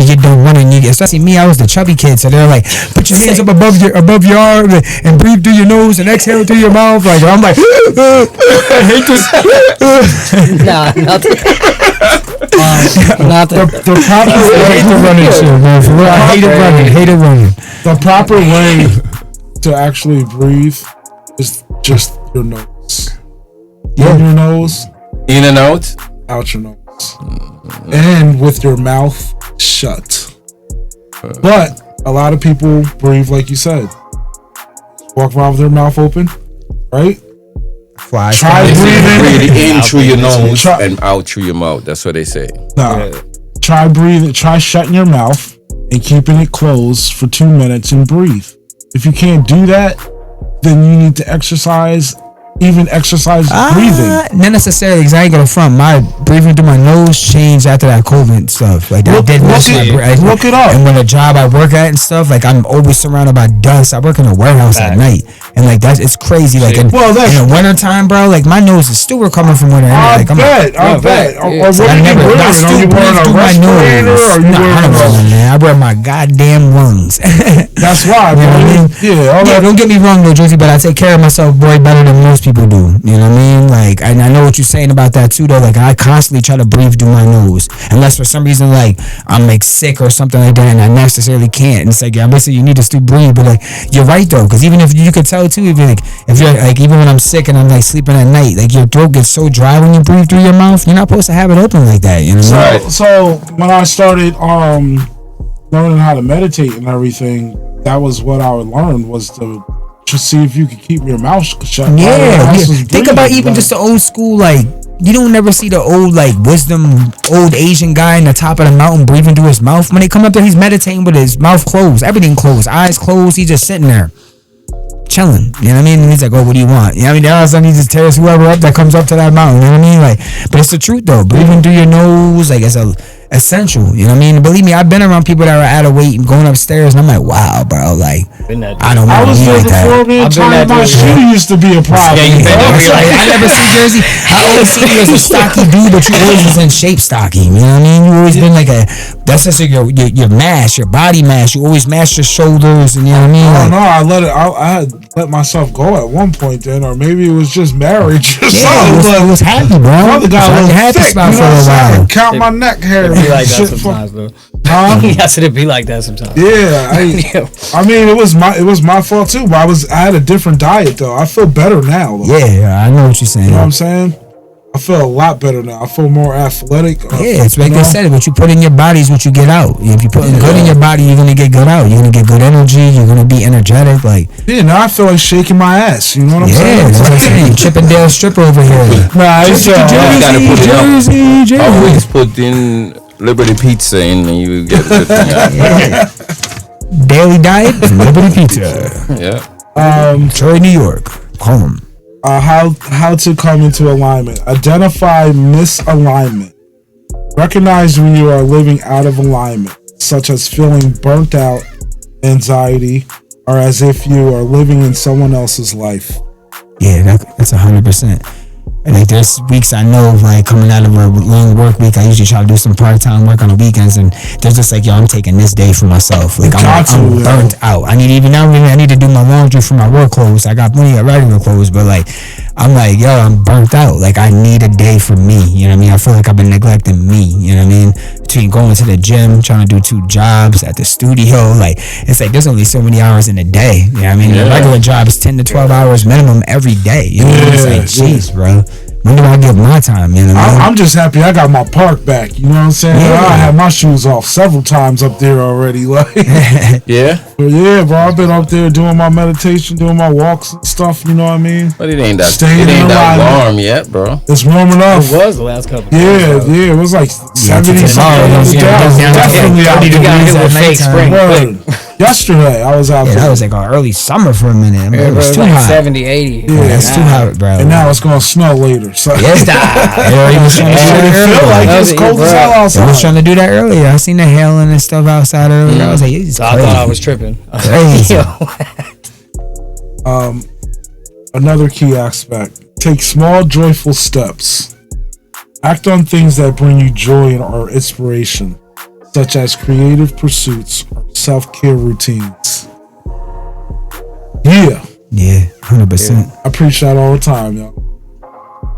get done running, especially me, I was the chubby kid, so they're like, put your hands up above your arm and breathe through your nose and exhale through your mouth. Like, I'm like, I hate this. Nah, nothing. The proper way. I hate the running shit, man. For real, I hate it running. The proper way to actually breathe is just your nose. In your nose. In and out. Out your nose. And with your mouth shut. But a lot of people breathe like you said. Walk around with their mouth open, right? Try breathing in through your nose and out through your mouth. That's what they say. Try breathing. Try shutting your mouth and keeping it closed for 2 minutes and breathe. If you can't do that, then you need to exercise even exercise breathing? Not necessarily, because I ain't gonna front. My breathing through my nose changed after that COVID stuff. Like that did mess my breath. Look it up. And when the job I work at and stuff, like I'm always surrounded by dust. I work in a warehouse at night, and like it's crazy. Like in the wintertime, bro, like my nose is still recovering from winter. I bet. Or what are you wearing? Are you wearing a respirator? Or you wearing I wear my goddamn lungs. That's why, bro. Yeah, don't get me wrong though, Jersey, but I take care of myself way better than most people do. You know what I mean? Like, and I know what you're saying about that too, though. Like, I constantly try to breathe through my nose, unless for some reason, like, I'm like sick or something like that, and I necessarily can't. And it's like, yeah, basically, you need to still breathe. But like, you're right though, because even if you could tell too, if you're like, even when I'm sick and I'm like sleeping at night, like your throat gets so dry when you breathe through your mouth. You're not supposed to have it open like that. You know what I mean? So when I started learning how to meditate and everything, that was what I would learn, was to see if you could keep your mouth shut. Yeah. Think about even just the old school, like, you don't never see the old, like, wisdom, old Asian guy in the top of the mountain breathing through his mouth. When they come up there, he's meditating with his mouth closed, everything closed, eyes closed. He's just sitting there chilling, you know what I mean? And he's like, oh, what do you want? You know what I mean? Then all of a sudden he just tears whoever up that comes up to that mountain, you know what I mean? Like, but it's the truth though. Breathing through your nose, like, it's essential, you know what I mean? Believe me, I've been around people that are out of weight and going upstairs, and I'm like, wow, bro, like, I don't want to be like that. My shoe used to be a problem. I never see Jersey. I always see you as a stocky dude, but you always was in shape stocky. You know what I mean? You always been like that's just like your mass, your body mass. You always mass your shoulders, and you know what I mean? I don't know. I had let myself go at one point then, or maybe it was just marriage or something. It was happy, bro. Brother got a little thick, you know what I'm saying? Count my neck hair. It'd be like that sometimes, though. I said it'd be like that sometimes. Yeah, I mean, it was my fault too, but I had a different diet though. I feel better now. Though. Yeah, I know what you're saying. You know what I'm saying? I feel a lot better now. I feel more athletic. Yeah, it's like they said, what you put in your body is what you get out. If you put good in your body, you're gonna get good out. You're gonna get good energy. You're gonna be energetic. Like, yeah, now I feel like shaking my ass. You know what I'm saying? Yeah, that's what I'm saying. Chippendale stripper over here. Nah, it's gotta put it Jersey. Always put in Liberty Pizza in, and you get the thing out. Daily diet, Liberty Pizza. Yeah. Troy, New York. Call them. How to come into alignment. Identify misalignment. Recognize when you are living out of alignment, such as feeling burnt out, anxiety, or as if you are living in someone else's life. Yeah, that's 100%. And like there's weeks I know, like coming out of a long work week, I usually try to do some part-time work on the weekends, and there's just like, yo, I'm taking this day for myself. Like I'm burnt out. I need to do my laundry for my work clothes. I got plenty of regular clothes, but like I'm like, yo, I'm burnt out. Like I need a day for me. You know what I mean? I feel like I've been neglecting me. You know what I mean? Between going to the gym, trying to do 2 jobs at the studio, like it's like there's only so many hours in a day. You know what I mean? The regular job is 10 to 12 hours minimum every day. You know what I mean? It's like, jeez, bro. When do I get my time? You know what I mean? I'm just happy I got my park back. You know what I'm saying? Yeah. I had my shoes off several times up there already. Like, yeah. But yeah, bro, I've been up there doing my meditation, doing my walks and stuff. You know what I mean? But it ain't that warm yet, bro. It's warm enough. It was the last couple. Yeah, it was like 70 something. Definitely out there. Yesterday, I was out there. That was like early summer for a minute. I mean, it was too like hot. 70, 80. Yeah, it's too hot, bro. And now it's going to snow later. So. Yes, it's cold as hell outside. I was trying to do that earlier. I seen the hailing and stuff outside earlier. I was like, it's crazy. I thought I was tripping. Crazy. Another key aspect. Take small, joyful steps. Act on things that bring you joy or inspiration, such as creative pursuits or self-care routines. Yeah, 100%. I preach that all the time, yo.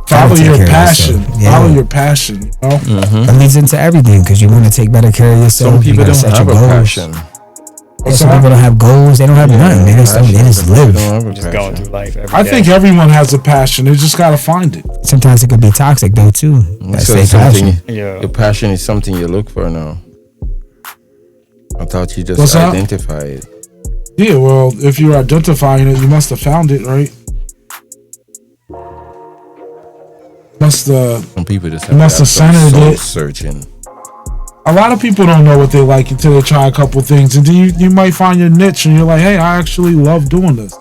Follow your passion. Follow your passion, you know? That leads into everything, because you want to take better care of yourself. Some people don't have a passion. Some people don't have goals. They don't have nothing. They just live. Just going through life every day. I think everyone has a passion. They just got to find it. Sometimes it could be toxic, though, too. So your passion is something you look for now. I thought you just identify it. Yeah, well, if you're identifying it, you must have found it, right? Some people just have centered it. Searching. A lot of people don't know what they like until they try a couple things, and then you might find your niche, and you're like, hey, I actually love doing this.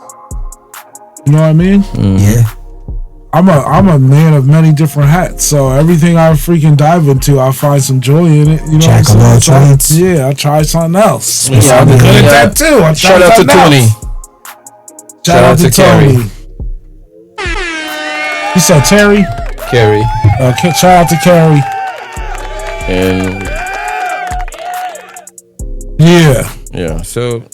You know what I mean? Yeah. I'm a man of many different hats. So everything I freaking dive into, I find some joy in it. You know Jack of all what I'm trades. saying? Yeah, I try something else. Yeah, I'm good at that too. I Shout out to Tony. Shout out to Terry. Tony. You said Terry? Kerry. Shout out to Carrie. And Yeah, so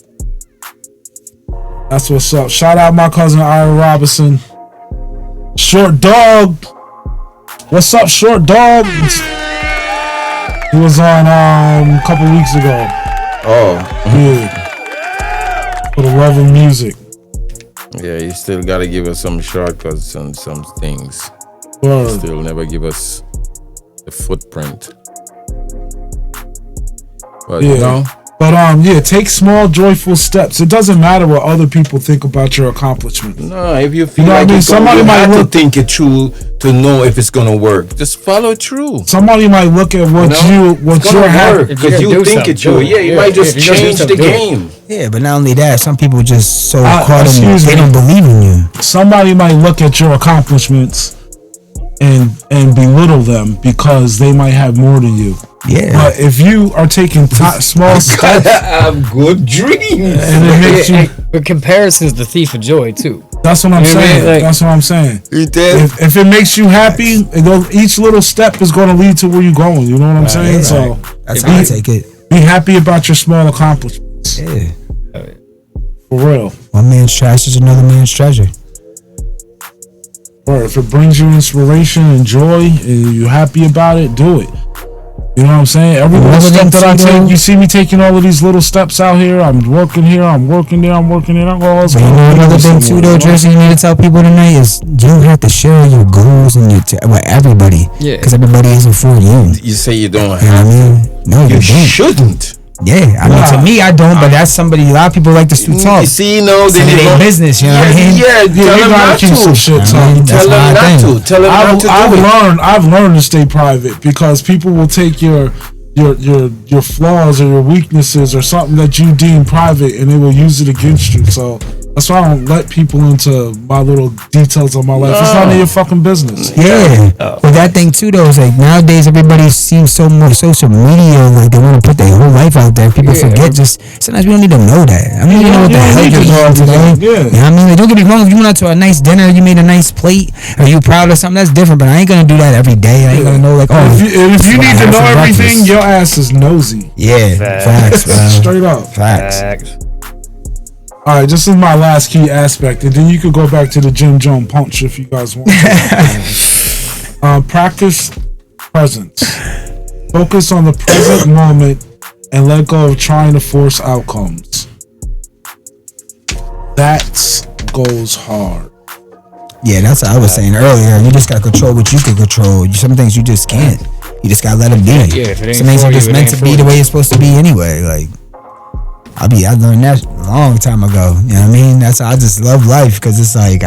that's what's up. Shout out my cousin Ira Robinson. Short Dog. What's up, Short Dog? He was on a couple weeks ago. Yeah. For the love of music. yeah, you still gotta give us some shortcuts and some things. Word. Still never give us the footprint. But Yeah. you know, But take small joyful steps. It doesn't matter what other people think about your accomplishments. no, if you feel You know what I like mean? it's gonna, Somebody you might have to look- think it through to know if it's gonna work. Just follow through. Somebody might look at what You know? what It's you're gonna having. work If because you're you gonna do think it something, through. do Yeah, it. you Yeah, might just if you're gonna do change the something, do it. game. Yeah, but not only that, some people just so caught in excuse they me. don't believe in you. Somebody might look at your accomplishments and belittle them because they might have more than you. Yeah. But if you are taking small steps Gotta have good dreams. and it makes you, But comparison's the thief of joy too. that's what I'm You know what I saying. mean? Like- That's what I'm saying. You did. If it makes you happy, each little step is going to lead to where you're going. You know what I'm saying? So That's how I take it. be happy about your small accomplishments. Yeah. For real. One man's trash is another man's treasure. Or if it brings you inspiration and joy and you're happy about it, do it. You know what I'm saying? Every little step that I take, you see me taking all of these little steps out here. I'm working here, I'm working there, I'm working there. I'm going, But you know another thing too, though, Jersey, you need to tell people tonight is you have to share your goals and your with everybody. Yeah. Because everybody isn't for you. You say you don't You know what have. I mean? No, you You don't. shouldn't. Yeah, I mean, to me, I don't, but that's somebody, a lot of people like to sweet talk. You see, no, It's they their business, you know what I mean? Yeah, Yeah, tell you them gotta not keep some to. shit I talking. mean, that's Tell them my not thing. to. Tell them not to do it. I've learned to stay private because people will take your flaws or your weaknesses or something that you deem private and they will use it against you. So that's why I don't let people into my little details of my life. It's none of your fucking business. Yeah, but that thing too though is like nowadays everybody seems so more social media, like they want to put their whole life out there. People forget just sometimes we don't need to know that. I mean, you know what the hell you're doing today. Yeah. You know what I mean? Like, don't get me wrong, if you went out to a nice dinner, you made a nice plate, or you proud of something, that's different. But I ain't gonna do that every day. I ain't gonna know like, oh, If you this is what I need to had know for everything, breakfast. your ass is nosy. Yeah, facts, bro. Straight up. Facts. All right, this is my last key aspect, and then you could go back to the Jim Jones punch if you guys want. Practice presence. Focus on the present moment and let go of trying to force outcomes. That goes hard. Yeah, that's what I was saying earlier. You just gotta control what you can control. Some things you just can't. You just gotta let it be. Yeah, if it ain't Some things for are you, just it meant ain't to for be the you. way it's supposed to be anyway. Like, I learned that a long time ago. You know what I mean? That's I just love life because it's like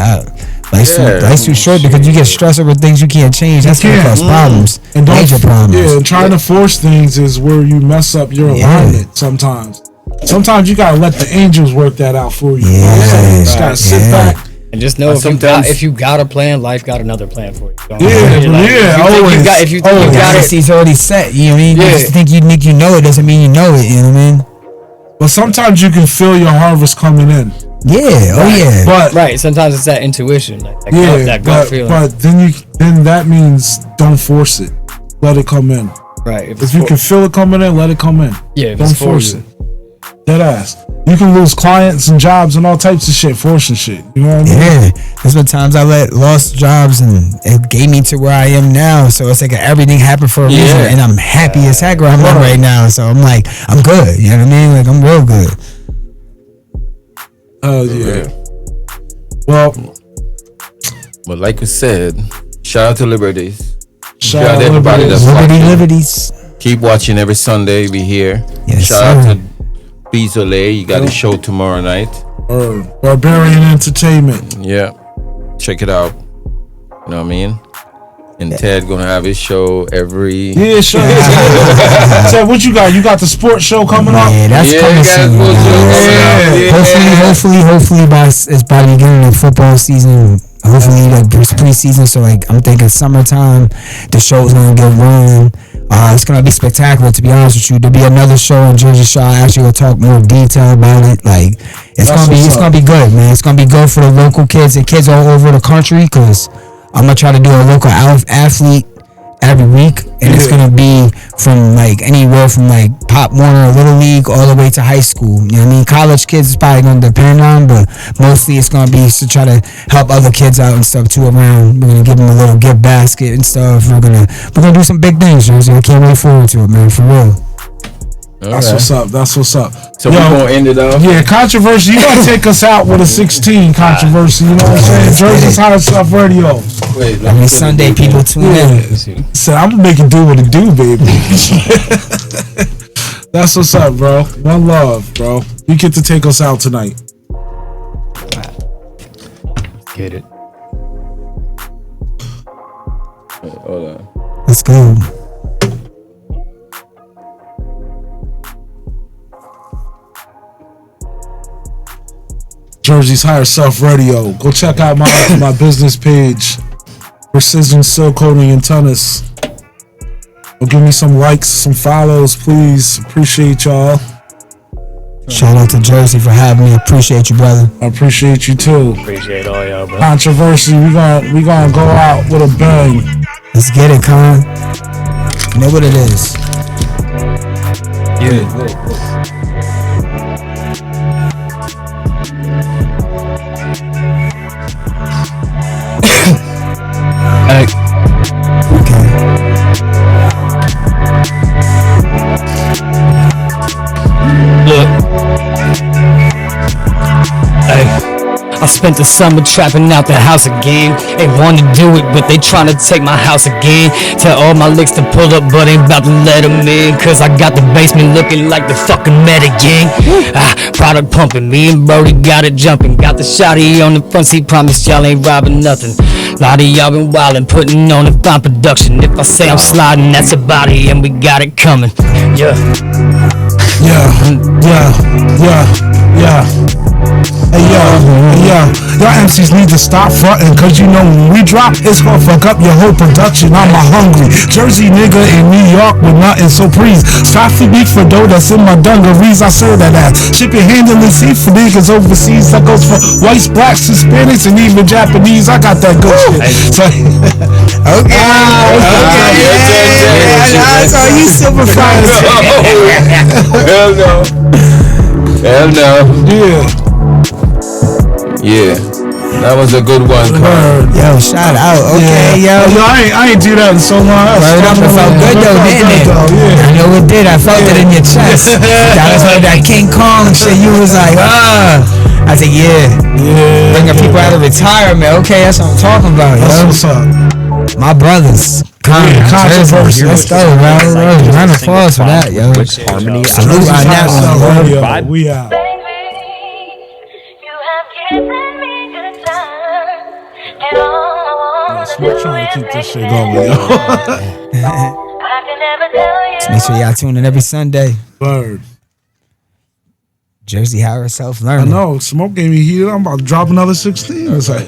life's too short because you get stressed over things you can't change. That's gonna cause problems, And major problems. Yeah, and trying to force things is where you mess up your alignment sometimes. Sometimes you gotta let the angels work that out for you. You know what I'm saying? You just gotta sit back. And just know if you got a plan, life got another plan for you. Don't Always. If you think you got it, It's already set. You know what I mean? Yeah. You just think you know it doesn't mean you know it. You know what I mean? But sometimes you can feel your harvest coming in. Yeah. Oh yeah. But right. Sometimes it's that intuition, like that, yeah, that gut feeling. but then that means don't force it. Let it come in. Right. If you can feel it coming in, let it come in. Yeah, if don't it's for force you. it. Dead ass. You can lose clients and jobs and all types of shit forcing shit. You know what I mean? Yeah, there's been times I lost jobs and it gave me to where I am now. So it's like everything happened for a reason, and I'm happy as heck where I'm at right now. So I'm like, I'm good. You know what I mean? Like I'm real good. Oh yeah. Well, But like I said, shout out to Liberties. shout out out to everybody Liberties. that's Liberties. Keep watching every Sunday. We here. Yes, shout out sir. to Beasley. You got a show tomorrow night. Or Barbarian Entertainment. Yeah, check it out. You know what I mean? And Ted gonna have his show every. Yeah, sure. So what you got? You got the sports show coming up? Yeah, that's Yeah, coming you got soon. sports show guys. coming up. Yeah. Hopefully by the beginning of football season, Hopefully, like it's preseason, so like I'm thinking summertime, the show's gonna get rolling. It's gonna be spectacular, to be honest with you. There'll be another show in Jersey Shore. I actually will talk more detail about it. Like it's gonna be good, man. It's gonna be good for the local kids and kids all over the country. Cause I'm gonna try to do a local athlete every week, and it's gonna be from like anywhere from like Pop Warner, Little League, all the way to high school. You know what I mean? College kids is probably gonna depend on, but mostly it's gonna be to try to help other kids out and stuff too around. We're gonna give them a little gift basket and stuff. We're gonna do some big things, Jersey. I can't wait forward to it, man. For real. That's what's up. That's what's up. So we're gonna end it off. Yeah, controversy. You gotta take us out with a 16 controversy. You know what I'm saying? Jerzys Higher Self Radio. Wait, Every Sunday, people tune in. So I'm gonna make it do what it do, baby. That's what's up, bro. One love, bro. You get to take us out tonight. Get it. Wait, hold on. Let's go. Jerzys Higher Self Radio. Go check out my business page, Precision Silk Coating and Tennis. Go give me some likes, some follows, please. Appreciate y'all. Shout out to Jersey for having me. Appreciate you, brother. I appreciate you too. Appreciate all y'all, bro. Controversy. We gonna go out with a bang. Let's get it, Con. You know what it is. Yeah. Hey. Okay. Look. Hey. I spent the summer trapping out the house again. They want to do it, but they trying to take my house again. Tell all my licks to pull up, but ain't about to let them in. Cause I got the basement looking like the fucking Meta gang. Product pumping, me and Brody got it jumping. Got the shotty on the front seat, promise y'all ain't robbing nothing. Lot of y'all been wildin', putting on a fine production. If I say I'm sliding, that's about it, and we got it coming. Yeah. Hey yo, y'all MCs need to stop frontin', cause you know when we drop, it's gonna fuck up your whole production. I'm a hungry Jersey nigga in New York with nothing, so please stop for me for dough that's in my dungarees. I serve that ass. Ship your handling seat for niggas overseas. That goes for whites, blacks, Hispanics, and even Japanese. I got that good shit. So, Okay. That's all you super fine. Hell no. Hell no. Yeah, that was a good one. Yo, shout out. Okay, yo. I ain't do that in so long. Word up, it felt good though, didn't it? I know it did. I felt it in your chest. That was like that King Kong shit. You was like, I said, yeah. Bringing people out of retirement. Okay, that's what I'm talking about, yo. That's what's up. My brothers. Controversy. Let's go, bro. Round of applause for that, yo. Harmony. Salute on that one, bro. We out. We're trying to keep this shit going, yo. Just make sure y'all tune in every Sunday. Bird. Jersey Higher Self I Learning. know. Smoke gave me heated. I'm about to drop another 16. It's like